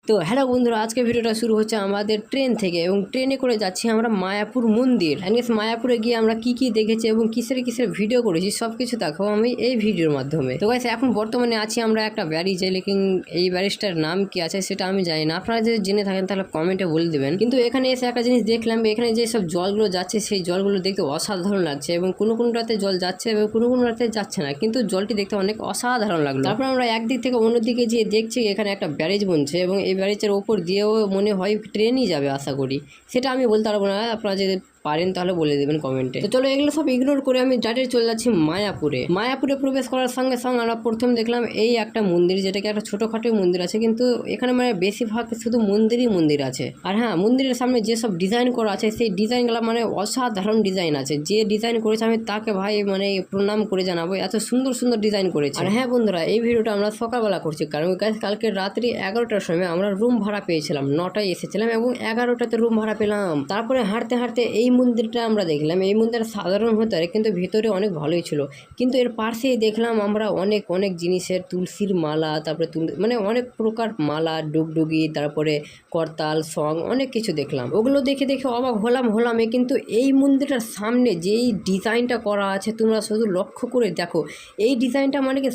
তো হ্যালো বন্ধুরা, আজকে ভিডিওটা শুরু হচ্ছে আমাদের ট্রেন থেকে এবং ট্রেনে করে যাচ্ছি আমরা মায়াপুর মন্দির। মায়াপুরে গিয়ে আমরা কি কি দেখেছি এবং কিসের ভিডিও করেছি সব কিছু দেখাবো আমি এই ভিডিওর মাধ্যমে। তো গাইস, এখন বর্তমানে আছি আমরা একটা ব্যারিজে, লেকিন এই ব্যারিজটার নাম কি আছে সেটা আমি জানি না। আপনারা যদি জেনে থাকেন তাহলে কমেন্টে বলে দেবেন। কিন্তু এখানে এসে একটা জিনিস দেখলাম, এখানে যে সব জলগুলো যাচ্ছে সেই জলগুলো দেখতে অসাধারণ লাগছে এবং কোনো রাতে জল যাচ্ছে এবং কোনো রাতে যাচ্ছে না, কিন্তু জলটি দেখতে অনেক অসাধারণ লাগলো। তারপর আমরা একদিক থেকে অন্যদিকে যেয়ে দেখছি এখানে একটা ব্যারেজ বনছে এবং এই ব্যারেজের ওপর দিয়েও মনে হয় ট্রেনই যাবে আশা করি, সেটা আমি বলতে পারবো না। আপনারা যদি পারেন তাহলে বলে দেবেন কমেন্টে। তো চলো এগুলো সব ইগনোর করে আমি ডাইরেক্ট চলে যাচ্ছি মায়াপুরে প্রবেশ করার সঙ্গে সঙ্গে আমরা প্রথম দেখলাম এই একটা মন্দির, যেটাকে একটা ছোটখাটো মন্দির আছে, কিন্তু এখানে মানে বেশিরভাগ শুধু মন্দির আছে। আর হ্যাঁ, মন্দিরের সামনে যেসব ডিজাইন করা আছে সেই ডিজাইনগুলো মানে অসাধারণ ডিজাইন আছে। যে ডিজাইন করেছে আমি তাকে ভাই মানে প্রণাম করে জানাবো, এত সুন্দর সুন্দর ডিজাইন করেছে। আর হ্যাঁ বন্ধুরা, এই ভিডিওটা আমরা সকালবেলা করছি, কারণ কালকে রাত্রি 11টার সময় আমরা রুম ভাড়া পেয়েছিলাম। 9টায় এসেছিলাম এবং 11টাতে রুম ভাড়া পেলাম। তারপরে হাঁটতে হাঁটতে এই মন্দিরটা আমরা দেখলাম। এই মন্দির সাধারণ হতে পারে কিন্তু ভিতরে অনেক ভালোই ছিল। কিন্তু এর পাশেই দেখলাম আমরা অনেক জিনিসের তুলসীর মালা, তারপরে মানে অনেক প্রকার মালা, ডুগডুগি, তারপরে করতাল, সং, অনেক কিছু দেখলাম। ওগুলো দেখে অবাক হলাম। কিন্তু এই মন্দিরটার সামনে যেই ডিজাইনটা করা আছে তোমরা শুধু লক্ষ্য করে দেখো। এই ডিজাইনটা মানে কি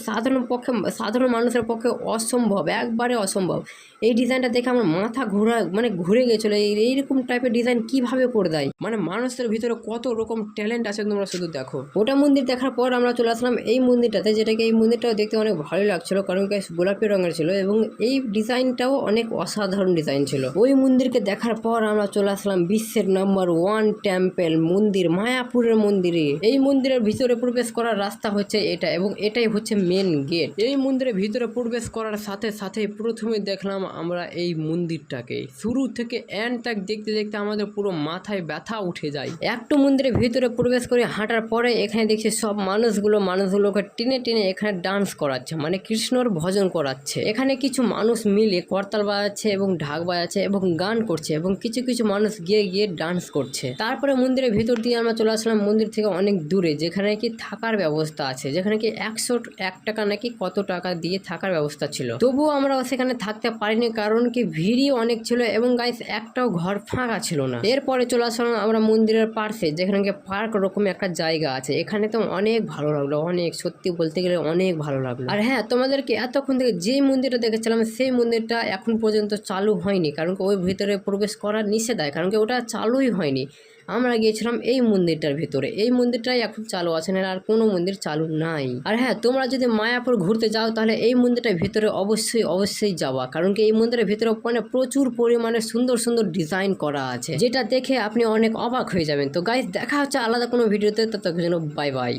সাধারণ মানুষের পক্ষে অসম্ভব, একবারে অসম্ভব। এই ডিজাইনটা দেখে আমার মাথা ঘুরে গেছিলো। এইরকম টাইপের ডিজাইন কিভাবে করে দেয়, মানে মানুষের ভিতরে কত রকম ট্যালেন্ট আছে তোমরা শুধু দেখো। ওটা মন্দির দেখার পর আমরা চলে আসলাম এই মন্দিরটাতে, যেটাকে এই মন্দিরটাও দেখতে অনেক ভালো লাগছিল, কারণ গোলাপি রঙের ছিল এবং এই ডিজাইনটাও অনেক অসাধারণ ডিজাইন ছিল। ওই মন্দিরকে দেখার পর আমরা চলে আসলাম বিশ্বের নাম্বার 1 টেম্পল মন্দির, মায়াপুরের মন্দিরে। এই মন্দিরের ভিতরে প্রবেশ করার রাস্তা হচ্ছে এটা এবং এটাই হচ্ছে মেন গেট। এই মন্দিরের ভিতরে প্রবেশ করার সাথে সাথে প্রথমে দেখলাম আমরা এই মন্দিরটাকে শুরু থেকে এন্ড তক দেখতে দেখতে আমাদের পুরো মাথায় ব্যথা উঠে যায়। একটু মন্দিরের ভিতরে প্রবেশ করে হাঁটার পরে এখানে দেখছি সব মানুষগুলোকে টেনে এখানে ডান্স করাচ্ছে, মানে কৃষ্ণর ভজন করাচ্ছে। এখানে কিছু মানুষ মিলে করতাল বাজাচ্ছে এবং ঢাক বাজাচ্ছে এবং গান করছে এবং কিছু মানুষ গিয়ে ডান্স করছে। তারপরে মন্দিরের ভিতর দিয়ে আমরা চলে আসলাম মন্দির থেকে অনেক দূরে, যেখানে কি থাকার ব্যবস্থা আছে, যেখানে কি 101 টাকা নাকি কত টাকা দিয়ে থাকার ব্যবস্থা ছিল। তবুও আমরা সেখানে থাকতে পারিনি, কারণ কি ভিড়ই অনেক ছিল এবং গাইস একটাও ঘর ফাঁকা ছিল না। এরপরে চলে আসলাম আমরা মন্দিরের পাশে, যেখানে পার্ক রকম একটা জায়গা আছে। এখানে তো অনেক ভালো লাগলো, অনেক, সত্যি বলতে গেলে অনেক ভালো লাগলো। আর হ্যাঁ, তোমাদেরকে এতক্ষণ থেকে যে মন্দিরটা দেখেছিলাম সেই মন্দিরটা এখন পর্যন্ত চালু হয়নি, কারণ ওই ভিতরে প্রবেশ করার নিষেধায়, কারণ কি ওটা চালুই হয়নি। আমরা গিয়েছিলাম এই মন্দিরটার ভিতরে, এই মন্দিরটাই এখন চালু আছে, না আর কোনো মন্দির চালু নাই। আর হ্যাঁ, তোমরা যদি মায়াপুর ঘুরতে যাও তাহলে এই মন্দিরটার ভিতরে অবশ্যই যাওয়া, কারণ কি এই মন্দিরের ভিতরে মানে প্রচুর পরিমাণে সুন্দর ডিজাইন করা আছে, যেটা দেখে আপনি অনেক অবাক হয়ে যাবেন। তো গাইস, দেখা হচ্ছে আলাদা কোনো ভিডিওতে, ততক্ষণ বাই বাই।